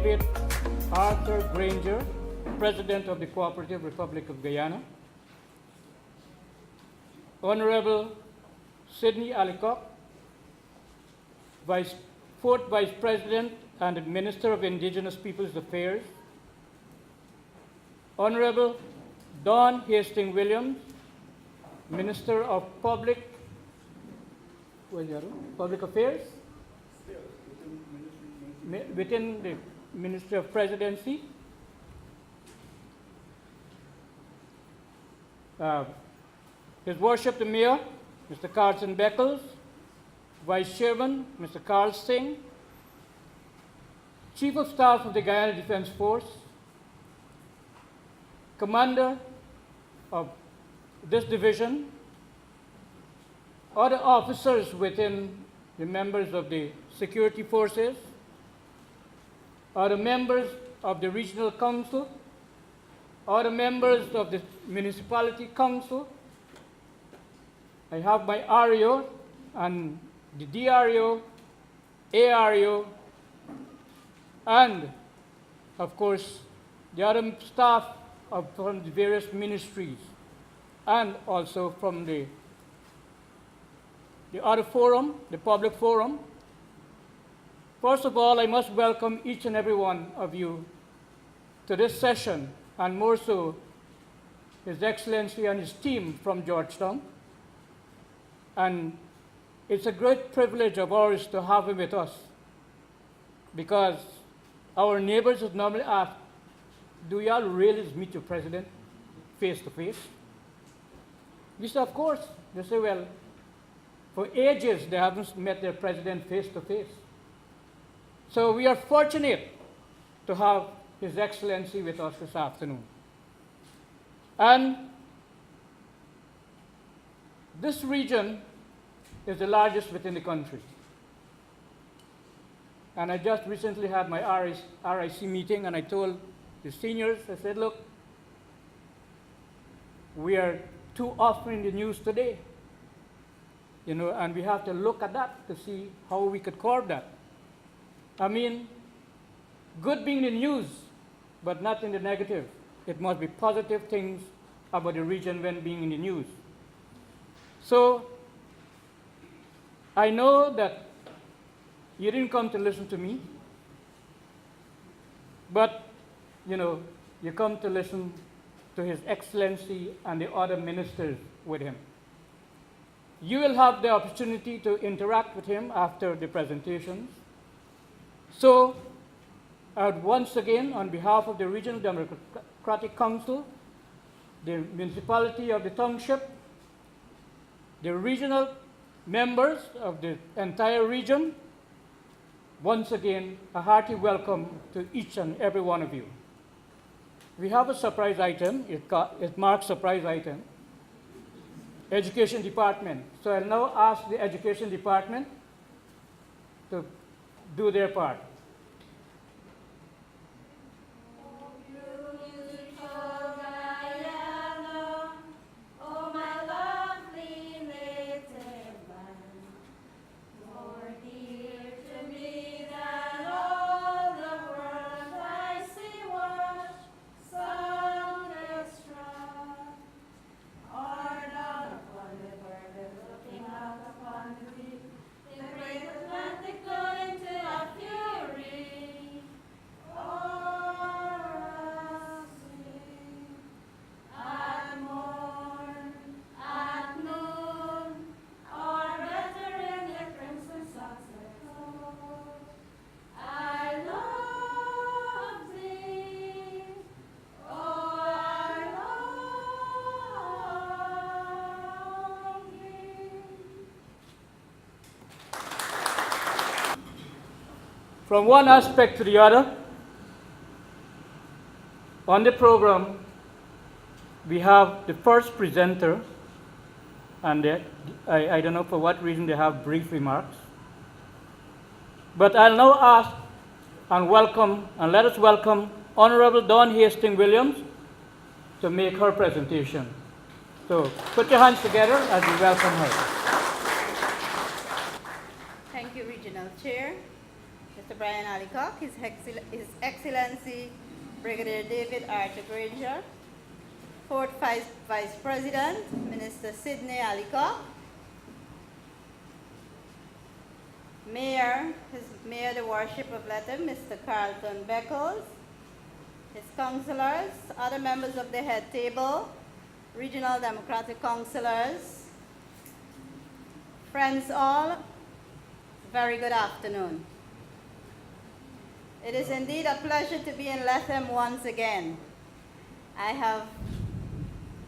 David Arthur Granger, President of the Cooperative Republic of Guyana. Honorable Sidney Alicock, Fourth Vice President and Minister of Indigenous Peoples Affairs. Honorable Don Hastings Williams, Minister of Public Affairs within the Ministry of Presidency. His Worship the Mayor, Mr. Carlson Beckles, Vice Chairman, Mr. Carl Singh, Chief of Staff of the Guyana Defense Force, Commander of this division, other officers within the members of the security forces, other members of the regional council, other members of the municipality council. I have my REO and the DREO, AREO, and of course the other staff from the various ministries, and also from the other forum, the public forum. First of all, I must welcome each and every one of you to this session, and more so His Excellency and his team from Georgetown. And it's a great privilege of ours to have him with us, because our neighbors would normally ask, do y'all really meet your president face to face? We say, of course. They say, well, for ages they haven't met their president face to face. So we are fortunate to have His Excellency with us this afternoon. And this region is the largest within the country. And I just recently had my RIC meeting, and I told the seniors, I said, look, we are too often in the news today, and we have to look at that to see how we could curb that. I mean, good being in the news, but not in the negative. It must be positive things about the region when being in the news. So I know that you didn't come to listen to me, but you come to listen to His Excellency and the other ministers with him. You will have the opportunity to interact with him after the presentations. So I would once again, on behalf of the Regional Democratic Council, the municipality of the township, the regional members of the entire region, once again, a hearty welcome to each and every one of you. We have a surprise item. It marks surprise item. Education Department. So I'll now ask the Education Department to do their part. From one aspect to the other, on the program, we have the first presenter, and I don't know for what reason they have brief remarks. But I'll now ask and let us welcome Honorable Dawn Hastings Williams to make her presentation. So put your hands together as we welcome her. Thank you, Regional Chair, Mr. Brian Allicock, His Excellency Brigadier David Granger, Fourth Vice President, Minister Sidney Allicock, Mayor, the Worship of Lethem, Mr. Carlton Beckles, his councillors, other members of the head table, regional Democratic councillors, friends all, very good afternoon. It is indeed a pleasure to be in Lethem once again. I have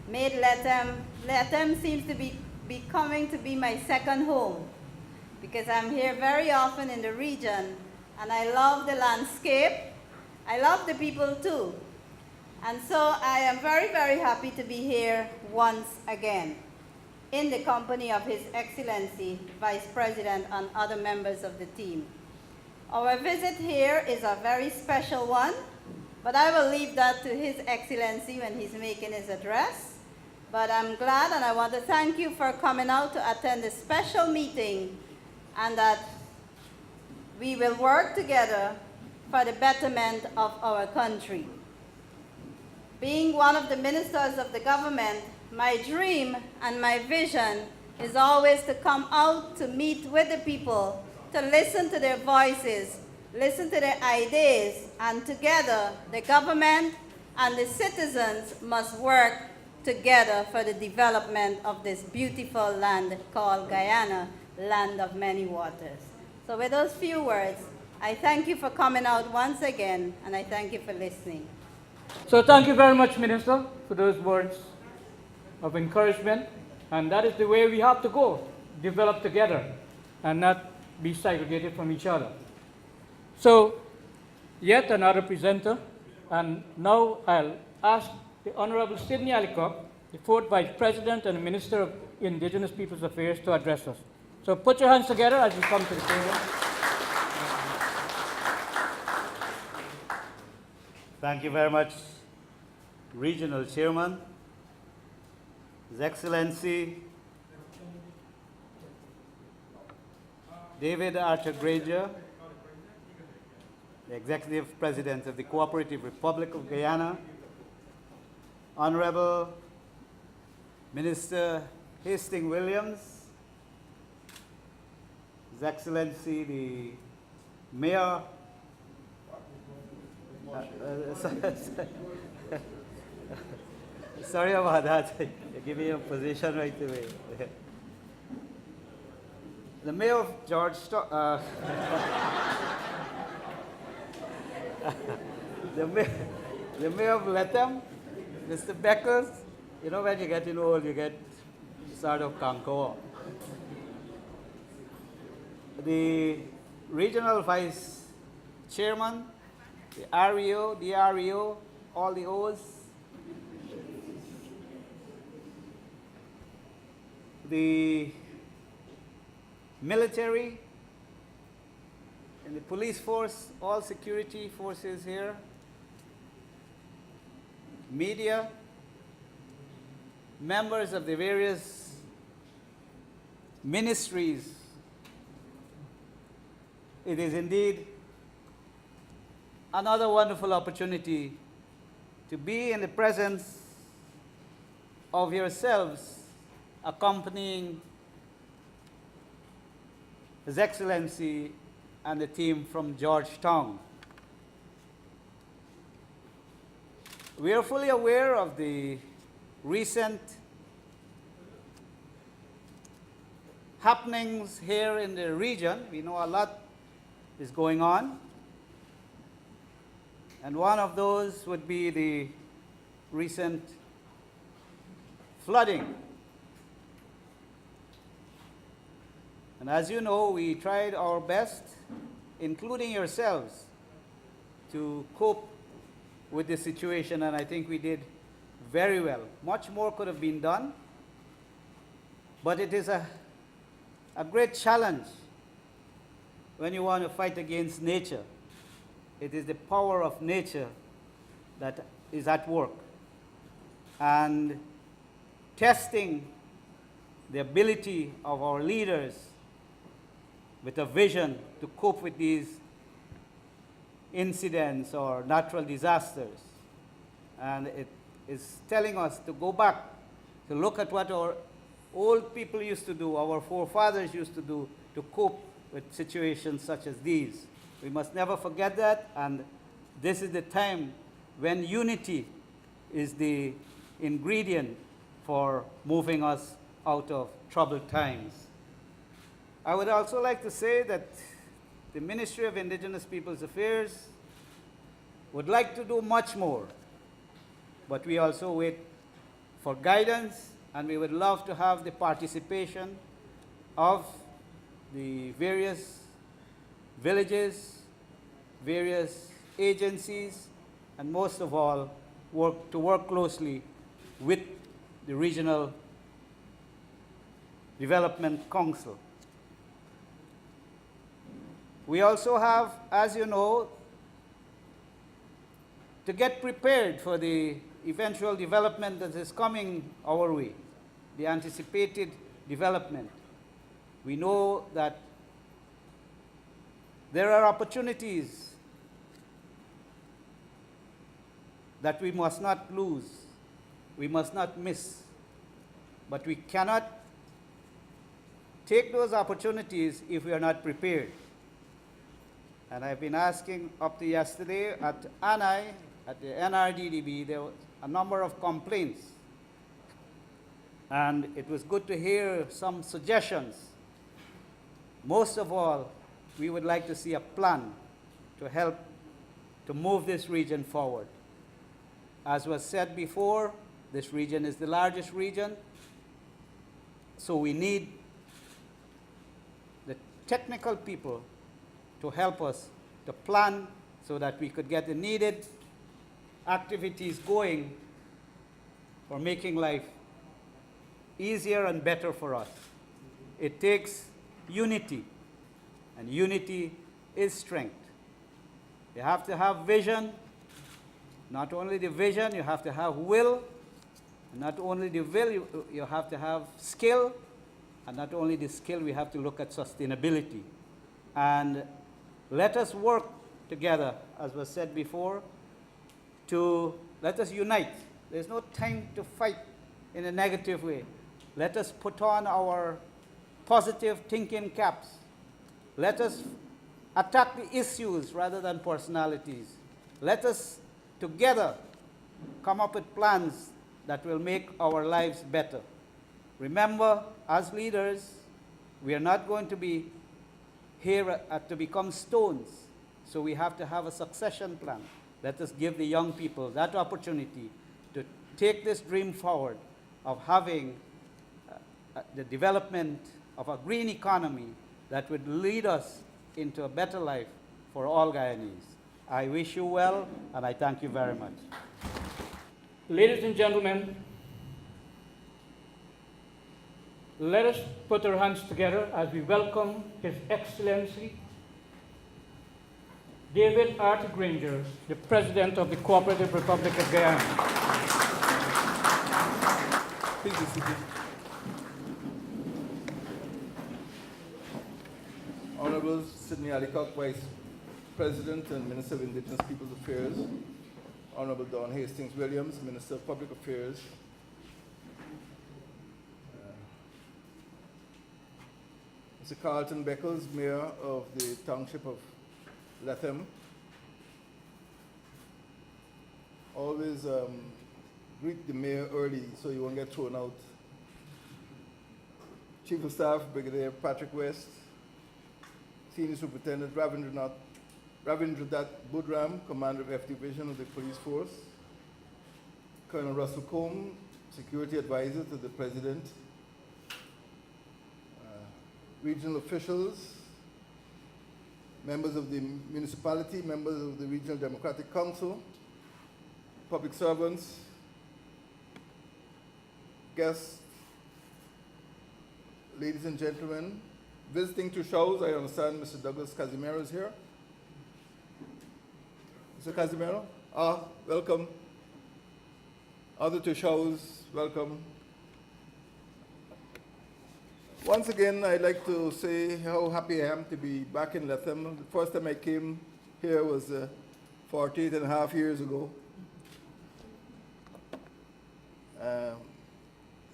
made Lethem seems to be becoming to be my second home because I'm here very often in the region and I love the landscape. I love the people too. And so I am very, very happy to be here once again in the company of His Excellency, Vice President, and other members of the team. Our visit here is a very special one, but I will leave that to His Excellency when he's making his address. But I'm glad and I want to thank you for coming out to attend this special meeting and that we will work together for the betterment of our country. Being one of the ministers of the government, my dream and my vision is always to come out to meet with the people, to listen to their voices, listen to their ideas, and together the government and the citizens must work together for the development of this beautiful land called Guyana, land of many waters. So with those few words, I thank you for coming out once again, and I thank you for listening. So thank you very much, Minister, for those words of encouragement. And that is the way we have to go, develop together and not be segregated from each other. So, yet another presenter, and now I'll ask the Honorable Sidney Allicock, the Fourth Vice President and Minister of Indigenous Peoples Affairs, to address us. So put your hands together as you come to the podium. Thank you very much, Regional Chairman, His Excellency David Granger, the Executive President of the Cooperative Republic of Guyana, Honorable Minister Hastings Williams, His Excellency the Mayor, sorry about that, you give me a position right away. The Mayor of Georgetown, the Mayor of Lethem, Mr. Beckles. You know, when you get old, you get sort of conquer. The Regional Vice Chairman, the REO, DREO, all the O's, the military and the police force, all security forces here, media, members of the various ministries. It is indeed another wonderful opportunity to be in the presence of yourselves accompanying His Excellency and the team from Georgetown. We are fully aware of the recent happenings here in the region. We know a lot is going on. And one of those would be the recent flooding. And as you know, we tried our best, including yourselves, to cope with the situation, and I think we did very well. Much more could have been done, but it is a great challenge when you want to fight against nature. It is the power of nature that is at work, and testing the ability of our leaders with a vision to cope with these incidents or natural disasters. And it is telling us to go back, to look at what our old people used to do, our forefathers used to do to cope with situations such as these. We must never forget that, and this is the time when unity is the ingredient for moving us out of troubled times. I would also like to say that the Ministry of Indigenous Peoples Affairs would like to do much more, but we also wait for guidance, and we would love to have the participation of the various villages, various agencies, and most of all, work closely with the Regional Development Council. We also have, as you know, to get prepared for the eventual development that is coming our way, the anticipated development. We know that there are opportunities that we must not lose, we must not miss, but we cannot take those opportunities if we are not prepared. And I've been asking up to yesterday at ANI, at the NRDDB, there was a number of complaints. And it was good to hear some suggestions. Most of all, we would like to see a plan to help to move this region forward. As was said before, this region is the largest region, so we need the technical people to help us to plan so that we could get the needed activities going for making life easier and better for us. It takes unity, and unity is strength. You have to have vision. Not only the vision, you have to have will. And not only the will, you have to have skill. And not only the skill, we have to look at sustainability. And let us work together, as was said before, let us unite. There's no time to fight in a negative way. Let us put on our positive thinking caps. Let us attack the issues rather than personalities. Let us together come up with plans that will make our lives better. Remember, as leaders, we are not going to be here to become stones, so we have to have a succession plan. Let us give the young people that opportunity to take this dream forward of having the development of a green economy that would lead us into a better life for all Guyanese. I wish you well, and I thank you very much. Ladies and gentlemen, let us put our hands together as we welcome His Excellency David Granger, the President of the Cooperative Republic of Guyana. Please be seated. Honorable Sidney Alicock, Vice President and Minister of Indigenous Peoples Affairs, Honorable Dawn Hastings Williams, Minister of Public Affairs, Mr. Carlton Beckles, Mayor of the Township of Lethem. Always greet the mayor early so you won't get thrown out. Chief of Staff, Brigadier Patrick West, Senior Superintendent Ravindranath Budram, Commander of F Division of the Police Force, Colonel Russell Combe, Security Advisor to the President, regional officials, members of the municipality, members of the Regional Democratic Council, public servants, guests, ladies and gentlemen, visiting to shows, I understand Mr. Douglas Casimiro is here. Mr. Casimiro, welcome. Other two shows, welcome. Once again, I'd like to say how happy I am to be back in Lethem. The first time I came here was 48 and a half years ago.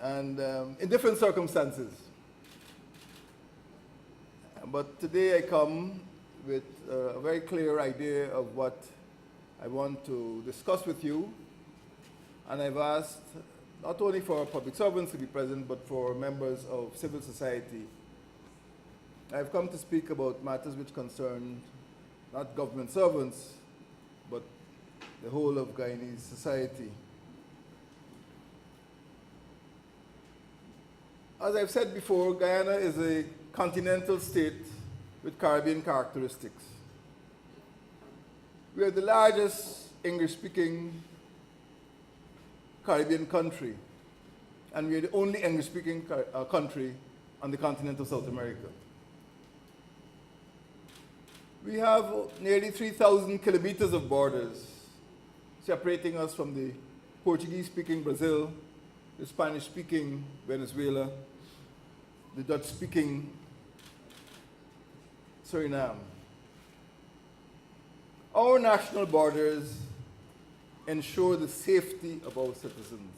In different circumstances. But today I come with a very clear idea of what I want to discuss with you. And I've asked not only for public servants to be present, but for members of civil society. I've come to speak about matters which concern not government servants, but the whole of Guyanese society. As I've said before, Guyana is a continental state with Caribbean characteristics. We are the largest English-speaking Caribbean country, and we are the only English-speaking country on the continent of South America. We have nearly 3,000 kilometers of borders separating us from the Portuguese-speaking Brazil, the Spanish-speaking Venezuela, the Dutch-speaking Suriname. Our national borders ensure the safety of our citizens.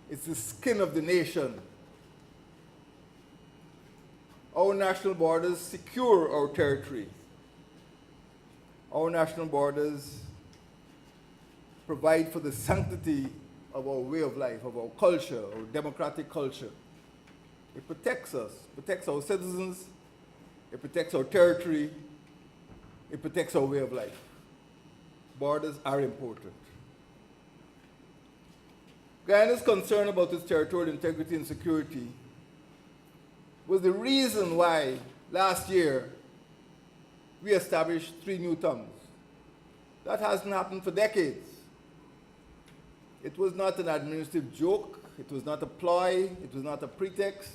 It's the skin of the nation. Our national borders secure our territory. Our national borders provide for the sanctity of our way of life, of our culture, our democratic culture. It protects us, protects our citizens, it protects our territory, it protects our way of life. Borders are important. Guyana's concern about its territorial integrity and security was the reason why last year we established 3 new tongues. That hasn't happened for decades. It was not an administrative joke, it was not a ploy, it was not a pretext.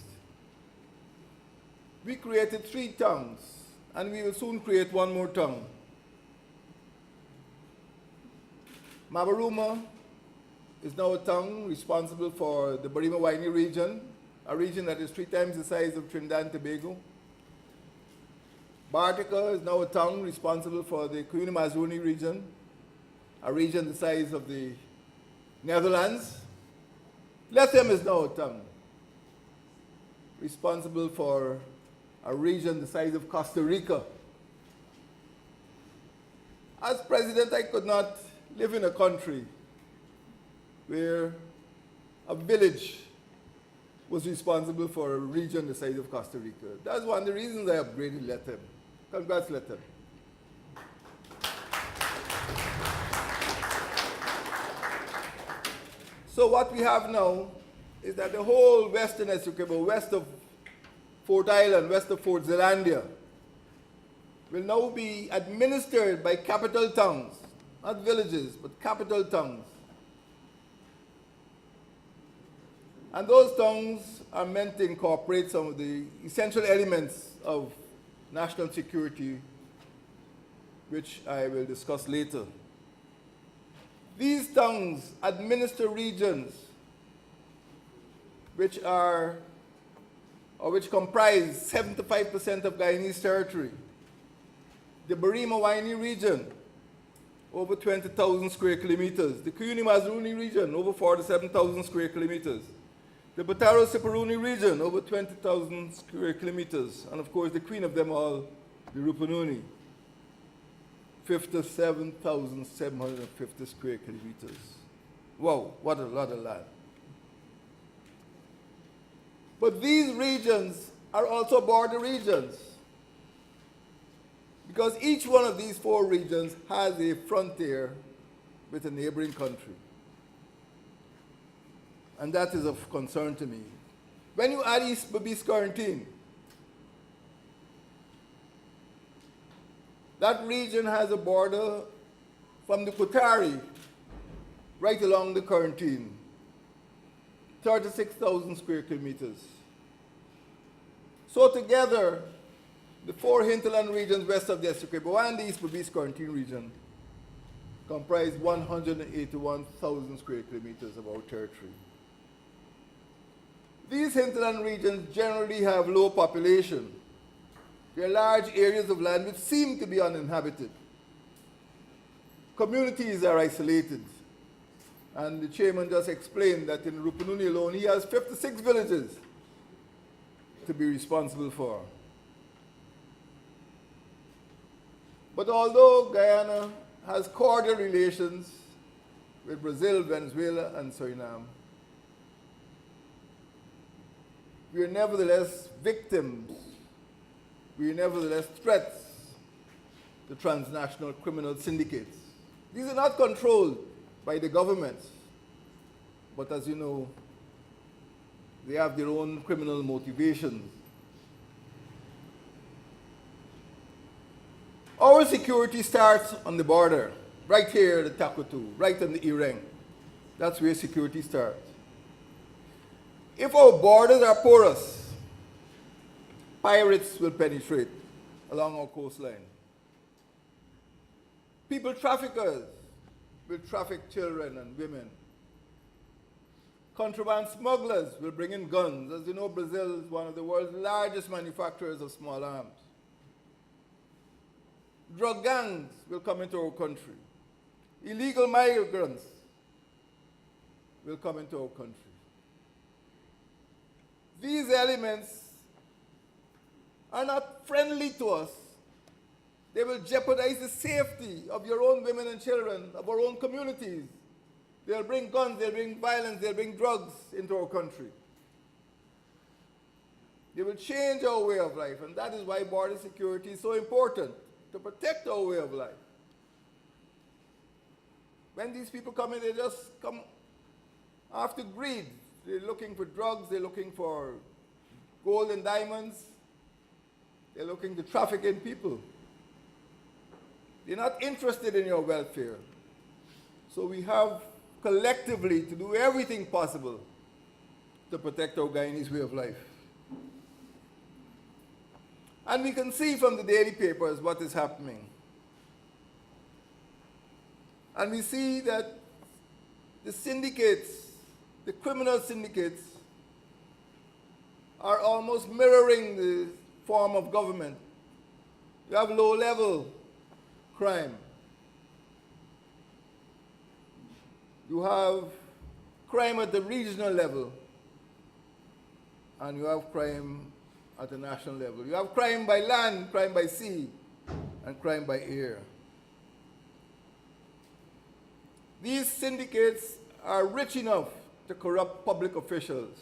We created 3 tongues, and we will soon create 1 more tongue. Mabaruma is now a tongue responsible for the Barima-Waini region, a region that is 3 times the size of Trinidad and Tobago. Bartica is now a tongue responsible for the Cuyuna-Mazruni region, a region the size of the Netherlands. Lethem is now a tongue responsible for a region the size of Costa Rica. As president, I could not live in a country where a village was responsible for a region the size of Costa Rica. That's one of the reasons I upgraded Lethem. Congrats, Lethem. So what we have now is that the whole western Essequibo, west of Fort Island, west of Fort Zelandia, will now be administered by capital tongues, not villages, but capital tongues. And those tongues are meant to incorporate some of the essential elements of national security, which I will discuss later. These tongues administer regions which comprise 75% of Guyanese territory. The Barima-Waini region, over 20,000 square kilometers. The Cuyuna-Mazruni region, over 47,000 square kilometers. The Bataro-Siparuni region, over 20,000 square kilometers. And of course, the queen of them all, the Rupununi, 57,750 square kilometers. Wow, what a lot of land. But these regions are also border regions, because each one of these 4 regions has a frontier with a neighboring country. And that is of concern to me. When you add East Berbice Quarantine, that region has a border from the Kutari right along the Quarantine, 36,000 square kilometers. So together, the 4 hinterland regions west of the Essequibo and the East Berbice Quarantine region comprise 181,000 square kilometers of our territory. These hinterland regions generally have low population. They are large areas of land which seem to be uninhabited. communities are isolated. And the chairman just explained that in Rupununi alone, he has 56 villages to be responsible for. But although Guyana has cordial relations with Brazil, Venezuela, and Suriname, we are nevertheless victims. We are nevertheless threats to transnational criminal syndicates. These are not controlled by the government, but as you know, they have their own criminal motivations. Our security starts on the border, right here at the Takutu, right on the Ireng. That's where security starts. If our borders are porous, pirates will penetrate along our coastline. People traffickers will traffic children and women. Contraband smugglers will bring in guns. As you know, Brazil is one of the world's largest manufacturers of small arms. Drug gangs will come into our country. Illegal migrants will come into our country. These elements are not friendly to us. They will jeopardize the safety of your own women and children, of our own communities. They'll bring guns, they'll bring violence, they'll bring drugs into our country. They will change our way of life, and that is why border security is so important, to protect our way of life. When these people come in, they just come after greed. They're looking for drugs, they're looking for gold and diamonds, they're looking to traffic in people. They're not interested in your welfare. So we have collectively to do everything possible to protect our Guyanese way of life. And we can see from the daily papers what is happening. And we see that the syndicates, the criminal syndicates, are almost mirroring the form of government. You have low-level crime. You have crime at the regional level, and you have crime at the national level. You have crime by land, crime by sea, and crime by air. These syndicates are rich enough to corrupt public officials,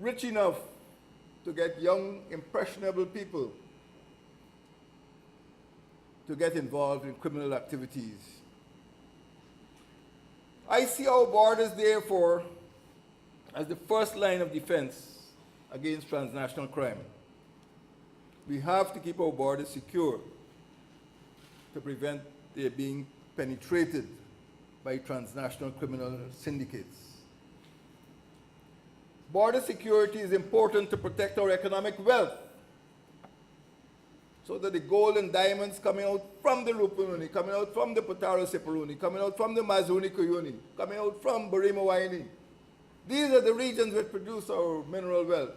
rich enough to get young, impressionable people to get involved in criminal activities. I see our borders, therefore, as the first line of defense against transnational crime. We have to keep our borders secure to prevent their being penetrated by transnational criminal syndicates. Border security is important to protect our economic wealth, so that the gold and diamonds coming out from the Rupununi, coming out from the Potaro-Separuni, coming out from the Mazuni-Kuyuni, coming out from Barima-Waini, these are the regions which produce our mineral wealth.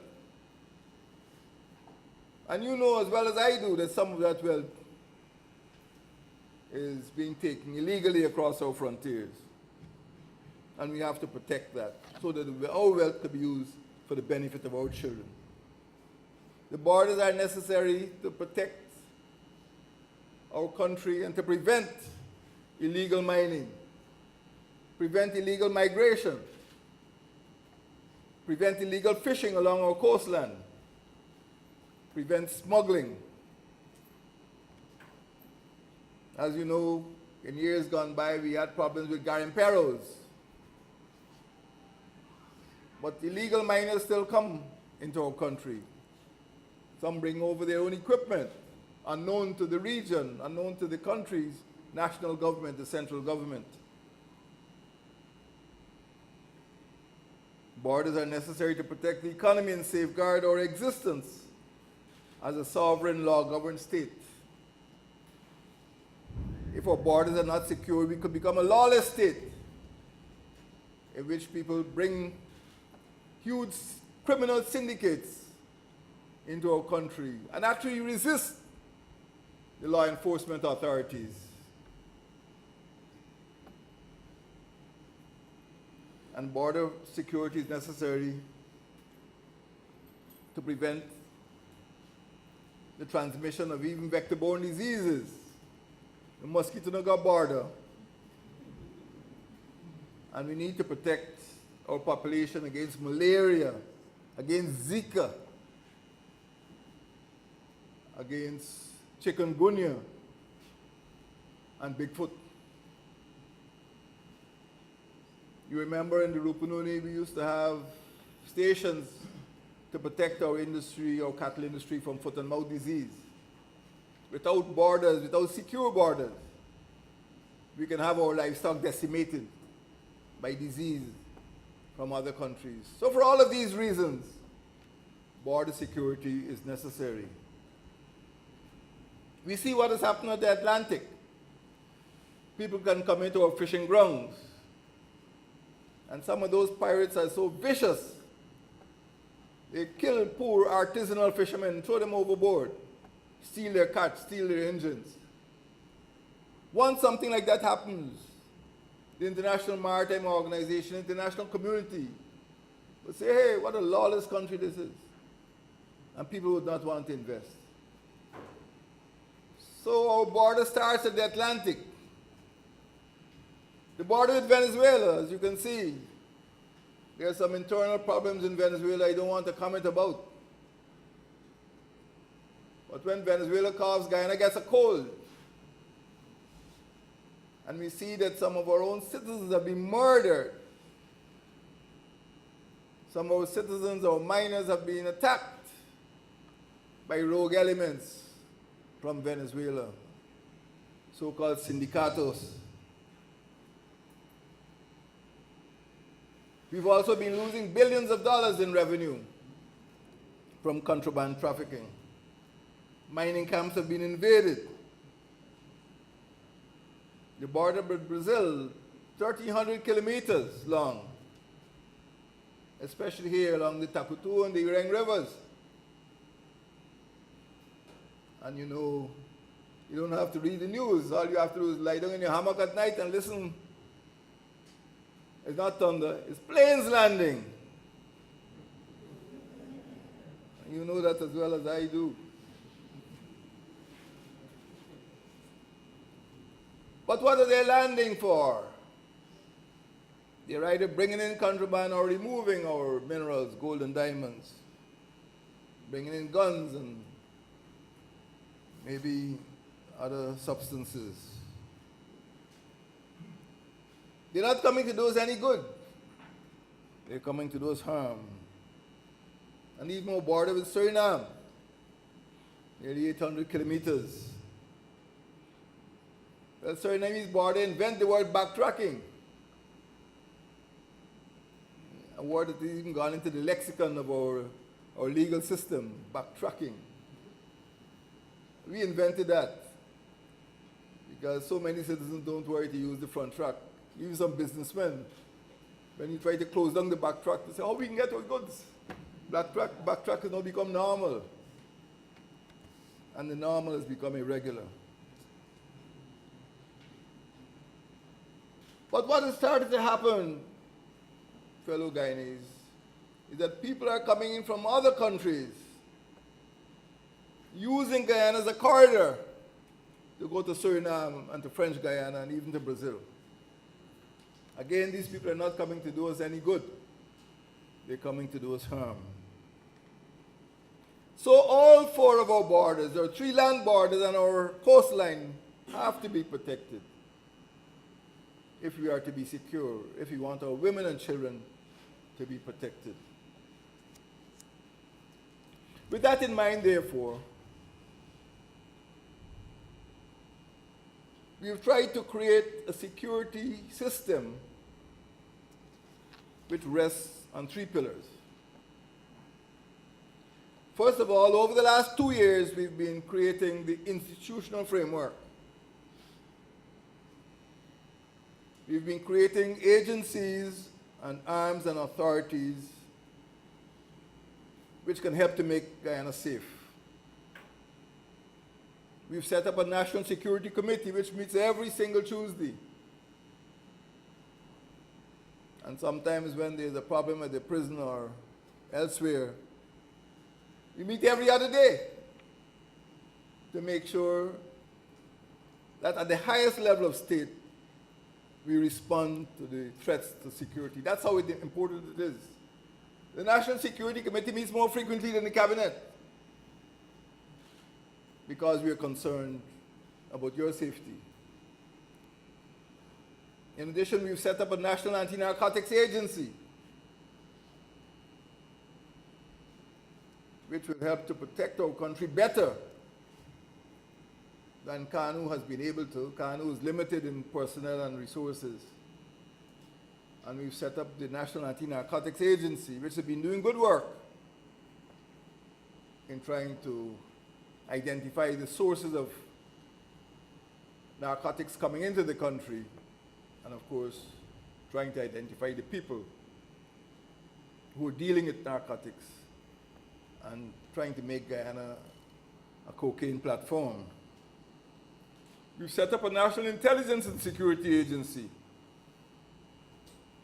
And you know as well as I do that some of that wealth is being taken illegally across our frontiers. And we have to protect that so that our wealth can be used for the benefit of our children. The borders are necessary to protect our country and to prevent illegal mining, prevent illegal migration, prevent illegal fishing along our coastline, prevent smuggling. As you know, in years gone by, we had problems with garimperos. But illegal miners still come into our country. Some bring over their own equipment, unknown to the region, unknown to the country's national government, the central government. Borders are necessary to protect the economy and safeguard our existence as a sovereign law-governed state. If our borders are not secure, we could become a lawless state in which people bring huge criminal syndicates into our country and actually resist the law enforcement authorities. and border security is necessary to prevent the transmission of even vector-borne diseases. The mosquito no got border. And we need to protect our population against malaria, against Zika, against chikungunya, and Bigfoot. You remember in the Rupununi we used to have stations to protect our industry, our cattle industry from foot and mouth disease. Without borders, without secure borders, we can have our livestock decimated by disease from other countries. So for all of these reasons, border security is necessary. We see what has happened at the Atlantic. People can come into our fishing grounds, and some of those pirates are so vicious, they kill poor artisanal fishermen, throw them overboard, steal their catch, steal their engines. Once something like that happens, the International Maritime Organization, international community would say, hey, what a lawless country this is. And people would not want to invest. So our border starts at the Atlantic. The border with Venezuela, as you can see, there are some internal problems in Venezuela I don't want to comment about. But when Venezuela coughs, Guyana gets a cold. And we see that some of our own citizens have been murdered. Some of our citizens or miners have been attacked by rogue elements from Venezuela, so-called sindicatos. We've also been losing billions of dollars in revenue from contraband trafficking. Mining camps have been invaded. The border with Brazil, 1,300 kilometers long, especially here along the Takutu and the Ireng rivers. And you know, you don't have to read the news. All you have to do is lie down in your hammock at night and listen. It's not thunder, it's planes landing. You know that as well as I do. But what are they landing for? They're either bringing in contraband or removing our minerals, gold and diamonds. Bringing in guns and maybe other substances. They're not coming to do us any good. They're coming to do us harm. And even our border with Suriname, nearly 800 kilometers. Well, Surinamese border invent the word backtracking. A word that has even gone into the lexicon of our legal system, backtracking. We invented that because so many citizens don't worry to use the front track. Even some businessmen, when you try to close down the back track, they say, oh, we can get our goods. Back track has now become normal. And the normal has become irregular. But what has started to happen, fellow Guyanese, is that people are coming in from other countries, using Guyana as a corridor to go to Suriname and to French Guyana and even to Brazil. Again, these people are not coming to do us any good. They're coming to do us harm. So all four of our borders, our 3 land borders and our coastline, have to be protected if we are to be secure, if we want our women and children to be protected. With that in mind, therefore, we've tried to create a security system which rests on 3 pillars. First of all, over the last 2 years, we've been creating the institutional framework. We've been creating agencies and arms and authorities which can help to make Guyana safe. We've set up a National Security Committee which meets every single Tuesday. And sometimes when there's a problem at the prison or elsewhere, we meet every other day to make sure that at the highest level of state, we respond to the threats to security. That's how important it is. The National Security Committee meets more frequently than the Cabinet because we are concerned about your safety. In addition, we've set up a National Anti-Narcotics Agency, which will help to protect our country better than KANU has been able to. KANU is limited in personnel and resources. And we've set up the National Anti-Narcotics Agency, which has been doing good work in trying to identify the sources of narcotics coming into the country, and of course, trying to identify the people who are dealing with narcotics and trying to make Guyana a cocaine platform. We've set up a National Intelligence and Security Agency,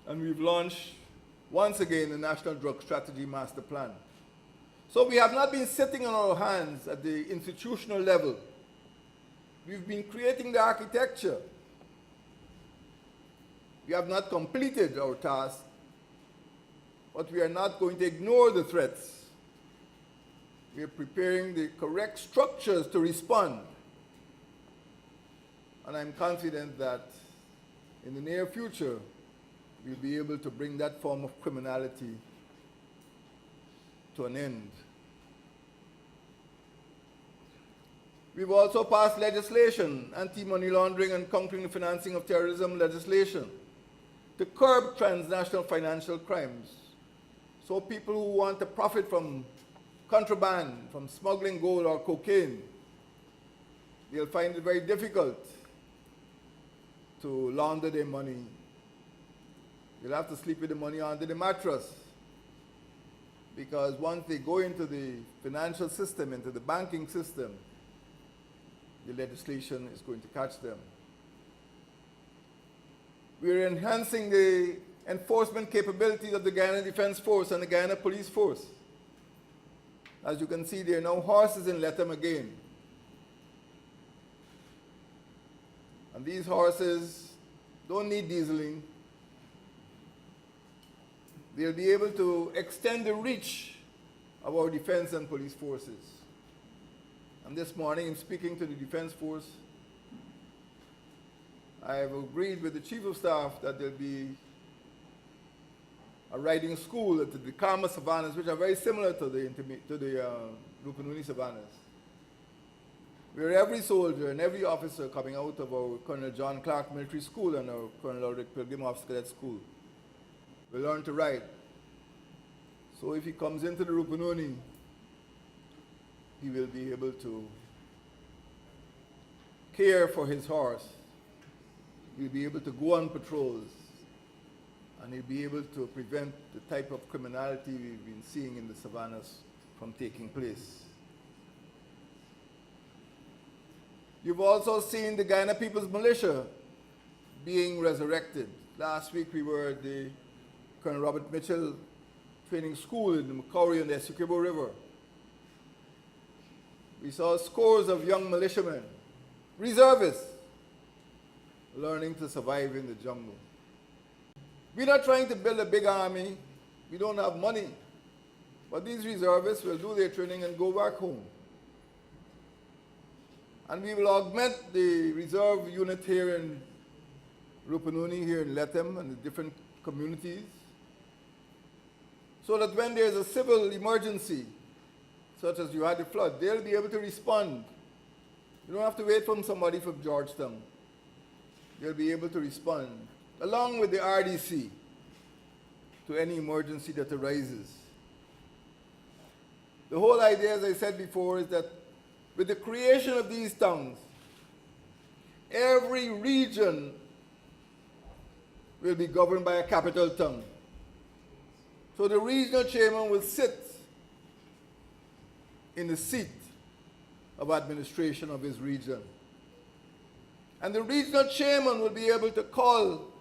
and we've launched, once again, the National Drug Strategy Master Plan. So we have not been sitting on our hands at the institutional level. We've been creating the architecture. We have not completed our task, but we are not going to ignore the threats. We are preparing the correct structures to respond. And I'm confident that in the near future, we'll be able to bring that form of criminality to an end. We've also passed legislation, anti-money laundering and countering the financing of terrorism legislation, to curb transnational financial crimes. So people who want to profit from contraband, from smuggling gold or cocaine, they'll find it very difficult to launder their money. They'll have to sleep with the money under the mattress, because once they go into the financial system, into the banking system, the legislation is going to catch them. We're enhancing the enforcement capabilities of the Guyana Defense Force and the Guyana Police Force. As you can see, there are now horses in Lethem again. And these horses don't need dieseling. They'll be able to extend the reach of our defense and police forces. And this morning, in speaking to the Defense Force, I have agreed with the Chief of Staff that there'll be a riding school at the Karma Savannas, which are very similar to the Rupununi Savannas, where every soldier and every officer coming out of our Colonel John Clark Military School and our Colonel Ulrich Pilgrim Officer Cadet School will learn to ride. So if he comes into the Rupununi, he will be able to care for his horse. He'll be able to go on patrols, and he'll be able to prevent the type of criminality we've been seeing in the savannas from taking place. You've also seen the Guyana People's Militia being resurrected. Last week we were at the Colonel Robert Mitchell Training School in the Macquarie and the Essequibo River. We saw scores of young militiamen, reservists, learning to survive in the jungle. We're not trying to build a big army. We don't have money. But these reservists will do their training and go back home. And we will augment the reserve unit here in Rupununi, here in Lethem, and the different communities, so that when there's a civil emergency, such as you had the flood, they'll be able to respond. You don't have to wait for somebody from Georgetown. They'll be able to respond, along with the RDC, to any emergency that arises. The whole idea, as I said before, is that with the creation of these towns, every region will be governed by a capital town. So the regional chairman will sit in the seat of administration of his region. And the regional chairman will be able to call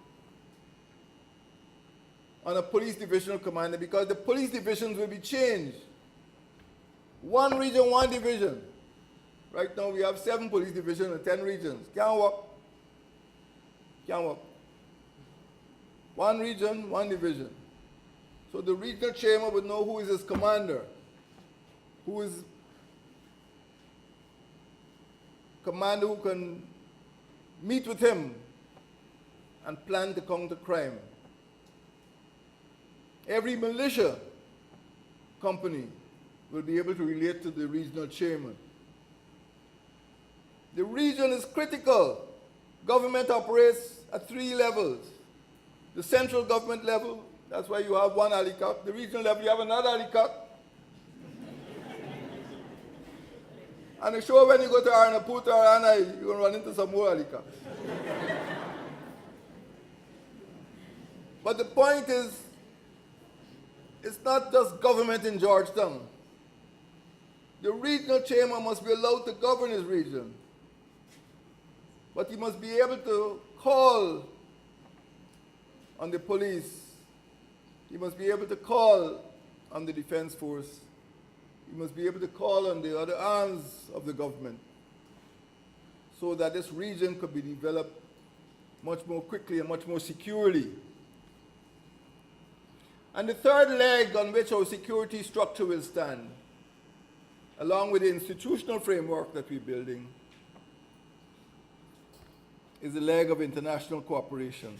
on a police divisional commander because the police divisions will be changed. One region, one division. Right now we have 7 police divisions and 10 regions. Can't work. Can't work. One region, one division. So the regional chairman would know who is his commander, who is commander who can meet with him and plan to counter crime. Every militia company will be able to relate to the regional chairman. The region is critical. Government operates at 3 levels. The central government level, that's why you have one alicap. The regional level, you have another alicap. And I'm sure when you go to Arnaputa or Anna, you're going to run into some more alicaps. But the point is, it's not just government in Georgetown. The regional chairman must be allowed to govern his region. But he must be able to call on the police. He must be able to call on the defense force. He must be able to call on the other arms of the government so that this region could be developed much more quickly and much more securely. And the third leg on which our security structure will stand, along with the institutional framework that we're building, is the leg of international cooperation.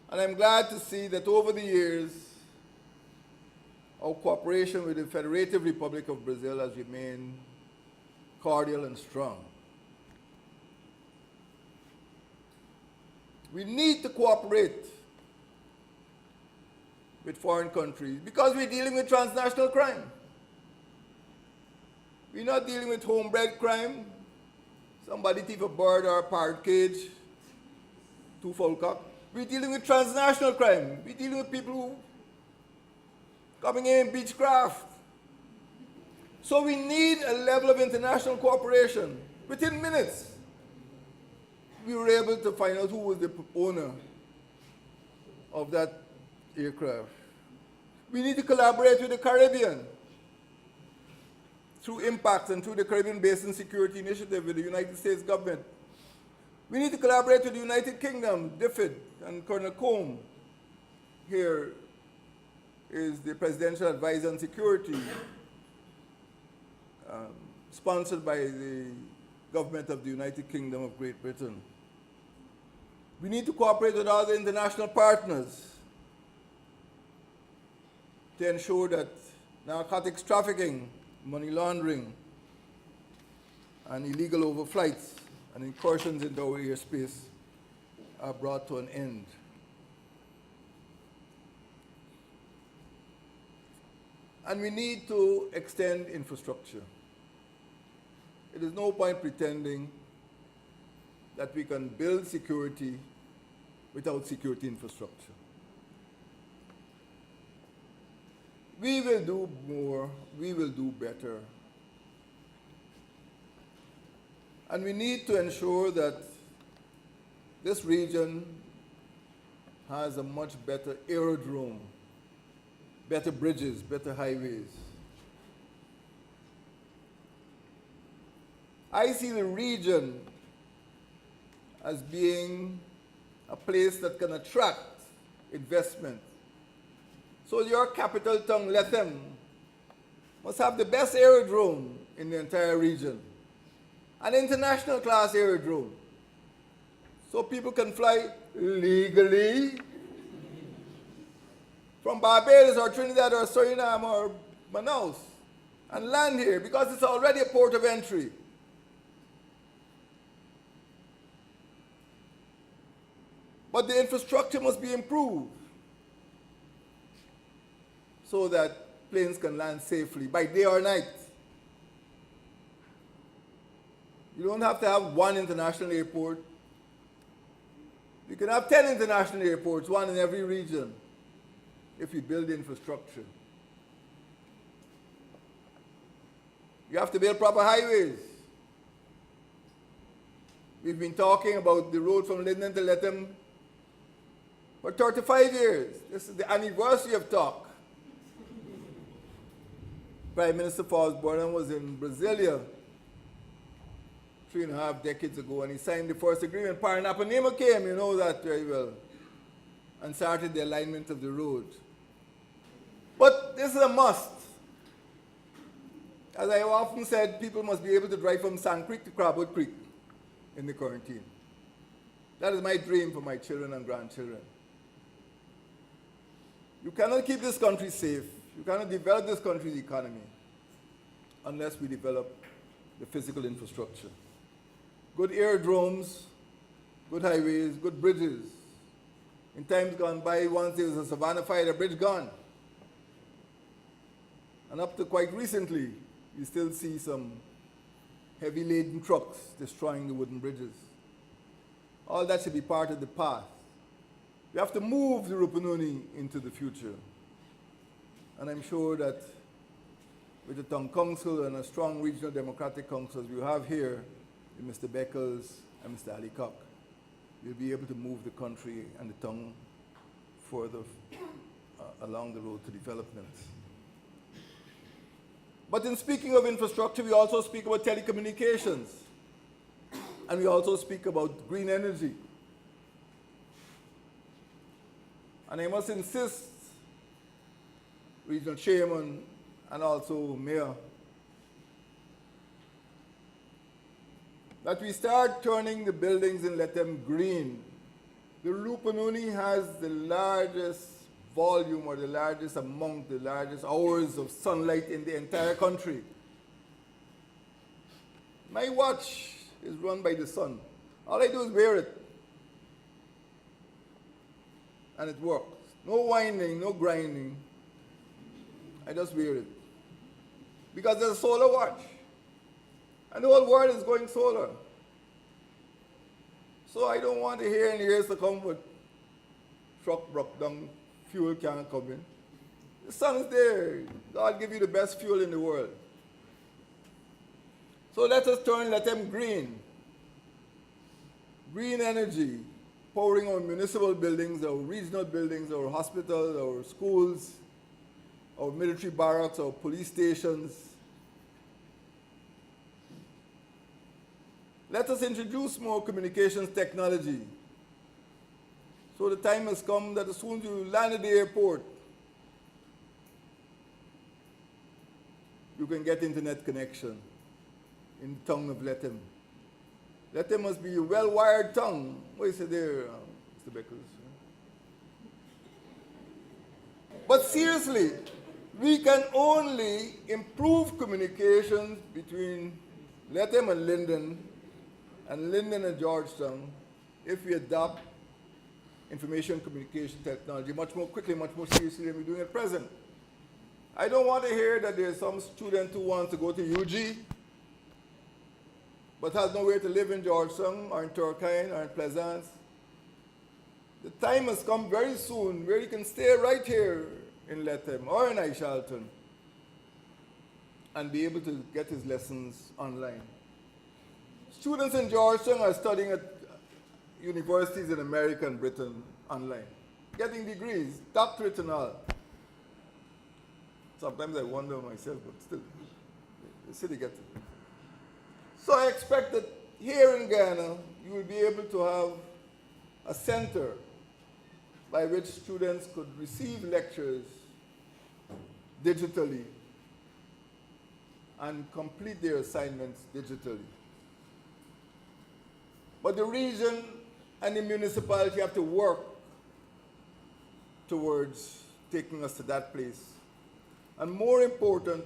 And I'm glad to see that over the years, our cooperation with the Federative Republic of Brazil has remained cordial and strong. We need to cooperate with foreign countries because we're dealing with transnational crime. We're not dealing with homebred crime. Somebody thief a bird or a parrot cage, 2 fowl cock. We're dealing with transnational crime. We're dealing with people who coming in beechcraft. So we need a level of international cooperation. Within minutes, we were able to find out who was the owner of that aircraft. We need to collaborate with the Caribbean through IMPACT and through the Caribbean Basin Security Initiative with the United States government. We need to collaborate with the United Kingdom, DFID, and Colonel Combe. Here is the Presidential Advisor on Security, sponsored by the government of the United Kingdom of Great Britain. We need to cooperate with other international partners to ensure that narcotics trafficking, money laundering, and illegal overflights and incursions into our airspace are brought to an end. And we need to extend infrastructure. It is no point pretending that we can build security without security infrastructure. We will do more, we will do better. And we need to ensure that this region has a much better aerodrome, better bridges, better highways. I see the region as being a place that can attract investment. So your capital town, Lethem, must have the best aerodrome in the entire region. An international class aerodrome. So people can fly legally from Barbados or Trinidad or Suriname or Manaus and land here because it's already a port of entry. But the infrastructure must be improved so that planes can land safely by day or night. You don't have to have one international airport. You can have 10 international airports, one in every region, if you build the infrastructure. You have to build proper highways. We've been talking about the road from Linden to Lethem For 35 years. This is the anniversary of talk. Prime Minister Osborne was in Brasilia 3.5 decades ago, and he signed the first agreement. Paranapanema came, you know that very well, and started the alignment of the road. But this is a must. As I have often said, people must be able to drive from Sand Creek to Crabwood Creek in the quarantine. That is my dream for my children and grandchildren. You cannot keep this country safe. You cannot develop this country's economy unless we develop the physical infrastructure. Good aerodromes, good highways, good bridges. In times gone by, once there was a Savannah fire, the bridge gone. And up to quite recently, you still see some heavy laden trucks destroying the wooden bridges. All that should be part of the path. We have to move the Rupununi into the future. And I'm sure that with the Tongue Council and a strong regional democratic council as we have here, with Mr. Beckles and Mr. Alicock, we'll be able to move the country and the tongue further along the road to development. But in speaking of infrastructure, we also speak about telecommunications. And we also speak about green energy. And I must insist, Regional Chairman and also Mayor, that we start turning the buildings and let them green. The Rupununi has the largest volume or the largest amount, the largest hours of sunlight in the entire country. My watch is run by the sun. All I do is wear it. And it works. No winding, no grinding. I just wear it. Because there's a solar watch. And the whole world is going solar. So I don't want to hear in years to come with truck broke down, fuel can't come in. The sun is there. God give you the best fuel in the world. So let us let them green. Green energy, powering our municipal buildings, our regional buildings, our hospitals, our schools, our military barracks, our police stations. Let us introduce more communications technology. So the time has come that as soon as you land at the airport, you can get internet connection in the tongue of Lethem. Lethem must be a well-wired tongue. What is it there, Mr. Beckles? But seriously, we can only improve communications between Lethem and Linden and Georgetown if we adopt information communication technology much more quickly, much more seriously than we're doing at present. I don't want to hear that there's some student who wants to go to UG but has nowhere to live in Georgetown or in Turkine or in Pleasance. The time has come very soon where he can stay right here in Lethem or in Aishalton and be able to get his lessons online. Students in Georgetown are studying at universities in America and Britain online, getting degrees, doctorates and all. Sometimes I wonder myself, but still, the city gets it. So I expect that here in Guyana, you will be able to have a center by which students could receive lectures digitally and complete their assignments digitally. But the region and the municipality have to work towards taking us to that place. And more important,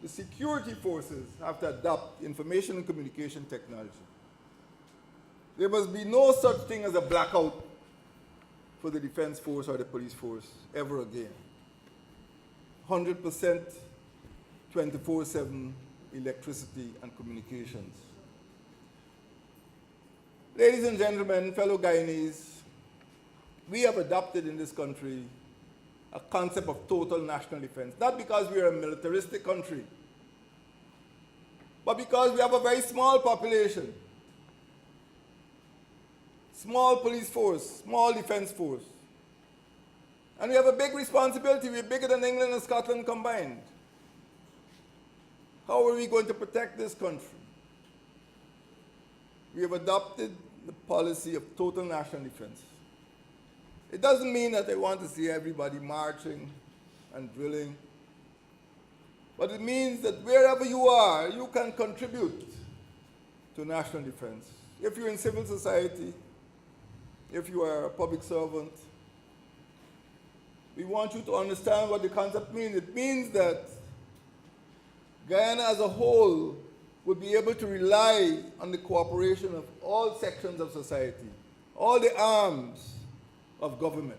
the security forces have to adopt information and communication technology. There must be no such thing as a blackout for the defense force or the police force ever again. 100% 24/7 electricity and communications. Ladies and gentlemen, fellow Guyanese, we have adopted in this country a concept of total national defense, not because we are a militaristic country, but because we have a very small population, small police force, small defense force. And we have a big responsibility. We're bigger than England and Scotland combined. How are we going to protect this country? We have adopted the policy of total national defense. It doesn't mean that I want to see everybody marching and drilling, but it means that wherever you are, you can contribute to national defense. If you're in civil society, if you are a public servant, we want you to understand what the concept means. It means that Guyana as a whole would be able to rely on the cooperation of all sections of society, all the arms of government.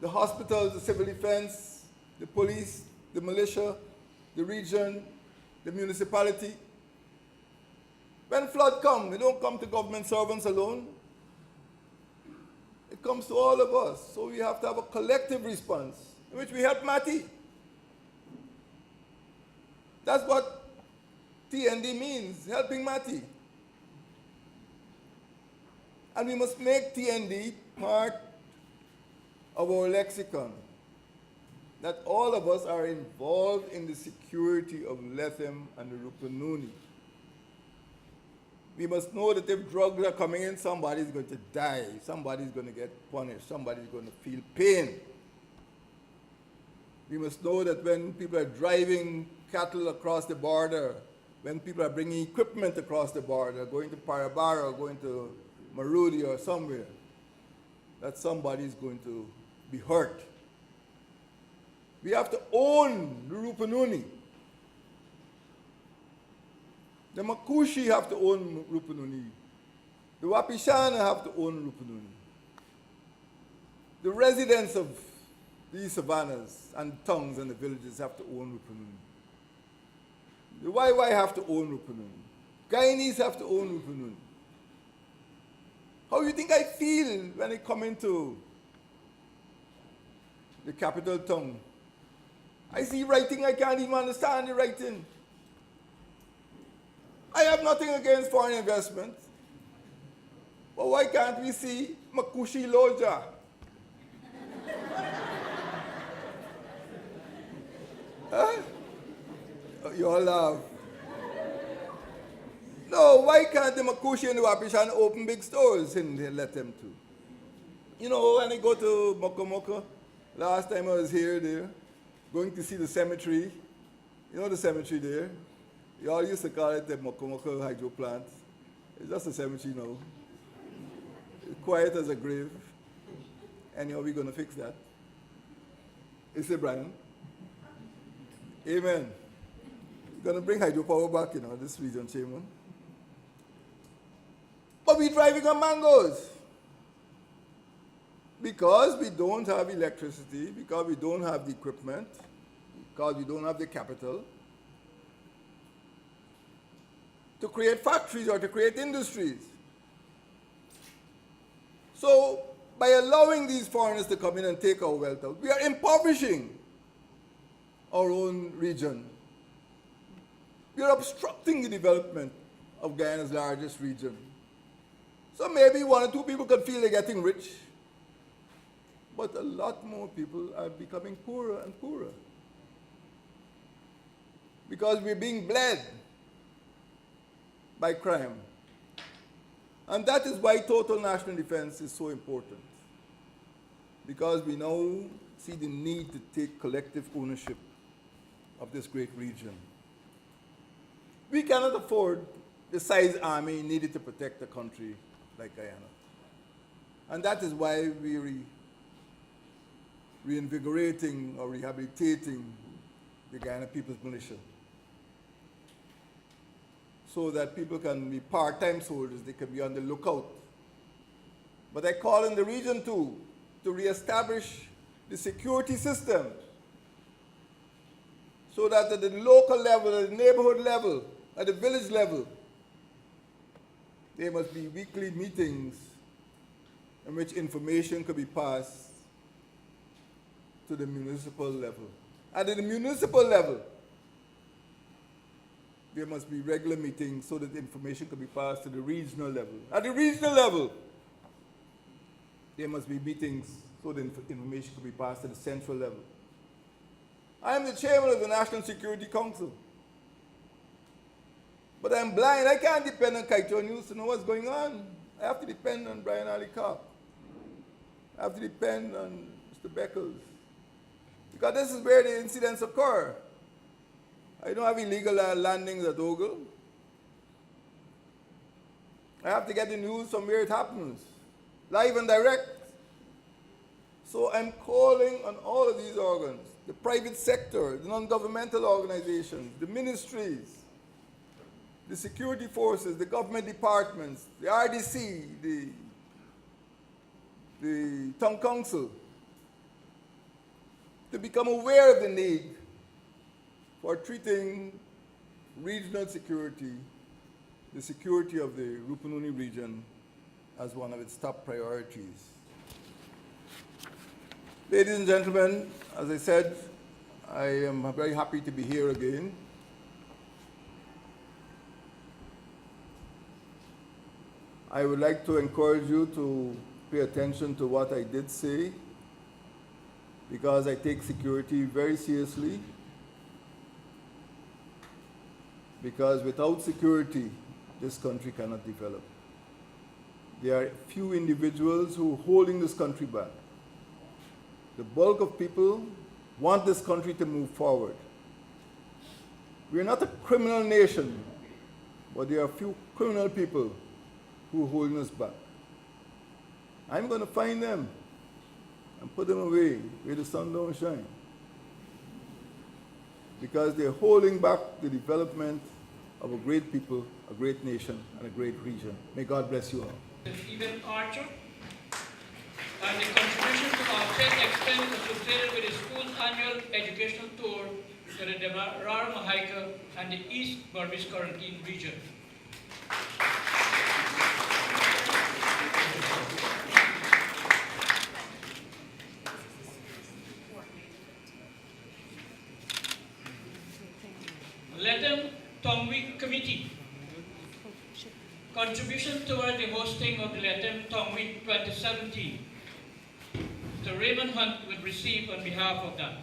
The hospitals, the civil defense, the police, the militia, the region, the municipality. When flood comes, they don't come to government servants alone. It comes to all of us. So we have to have a collective response in which we help Mati. That's what TND means, helping Mati. And we must make TND part of our lexicon, that all of us are involved in the security of Lethem and the Rupununi. We must know that if drugs are coming in, somebody's going to die, somebody's going to get punished, somebody's going to feel pain. We must know that when people are driving cattle across the border, when people are bringing equipment across the border, going to Parabara or going to Marudi or somewhere, that somebody's going to be hurt. We have to own the Rupununi. The Makushi have to own Rupununi. The Wapishana have to own Rupununi. The residents of these savannas and towns and the villages have to own Rupununi. The Waiwai have to own Rupununi. Guyanese have to own Rupununi. How do you think I feel when I come into the capital town? I see writing, I can't even understand the writing. I have nothing against foreign investment. But why can't we see Makushi Loja? Huh? Oh, you all laugh. No, why can't the Makushi and the Wapishan open big stores and they let them to? You know, when I go to Mokomoko, last time I was there, going to see the cemetery. You know the cemetery there? You all used to call it the Mokomoko hydro plant. It's just a cemetery now. It's quiet as a grave. And how are we going to fix that? Is it Brian? Amen. Going to bring hydropower back, this region, Chairman. But we're driving on mangoes. Because we don't have electricity, because we don't have the equipment, because we don't have the capital to create factories or to create industries. So, by allowing these foreigners to come in and take our wealth out, we are impoverishing our own region. We are obstructing the development of Guyana's largest region. So maybe one or two people can feel they're getting rich, but a lot more people are becoming poorer and poorer. Because we're being bled by crime. And that is why total national defense is so important. Because we now see the need to take collective ownership of this great region. We cannot afford the size army needed to protect a country like Guyana. And that is why we're reinvigorating or rehabilitating the Guyana People's Militia, so that people can be part-time soldiers, they can be on the lookout. But I call in the region too, to reestablish the security system, so that at the local level, at the neighborhood level, at the village level, there must be weekly meetings in which information could be passed to the municipal level. And at the municipal level, there must be regular meetings so that information can be passed to the regional level. At the regional level, there must be meetings so the information could be passed to the central level. I am the chairman of the National Security Council. But I'm blind. I can't depend on Kaito News to know what's going on. I have to depend on Brian Ali Cobb. I have to depend on Mr. Beckles. Because this is where the incidents occur. I don't have illegal landings at Ogle. I have to get the news from where it happens, live and direct. So I'm calling on all of these organs, the private sector, the non-governmental organizations, the ministries, the security forces, the government departments, the RDC, the town council, to become aware of the need for treating regional security, the security of the Rupununi region, as one of its top priorities. Ladies and gentlemen, as I said, I am very happy to be here again. I would like to encourage you to pay attention to what I did say, because I take security very seriously. Because without security, this country cannot develop. There are few individuals who are holding this country back. The bulk of people want this country to move forward. We are not a criminal nation, but there are few criminal people who are holding us back. I'm going to find them and put them away where the sun don't shine. Because they're holding back the development of a great people, a great nation, and a great region. May God bless you all. Stephen Archer, and the contribution to our state expense associated with the school's annual educational tour to the Demerara Mahaica and the East Berbice Quarantine region. Letem Tongwi Committee. Contribution toward the hosting of the Letem Tongwi 2017. Mr. Raymond Hunt will receive on behalf of that.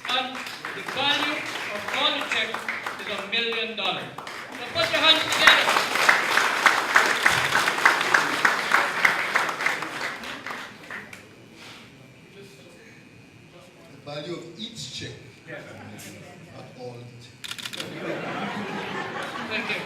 And the value of all the checks is $1 million. So put your hands together. The value of each check, not all checks. Thank you. Thank you.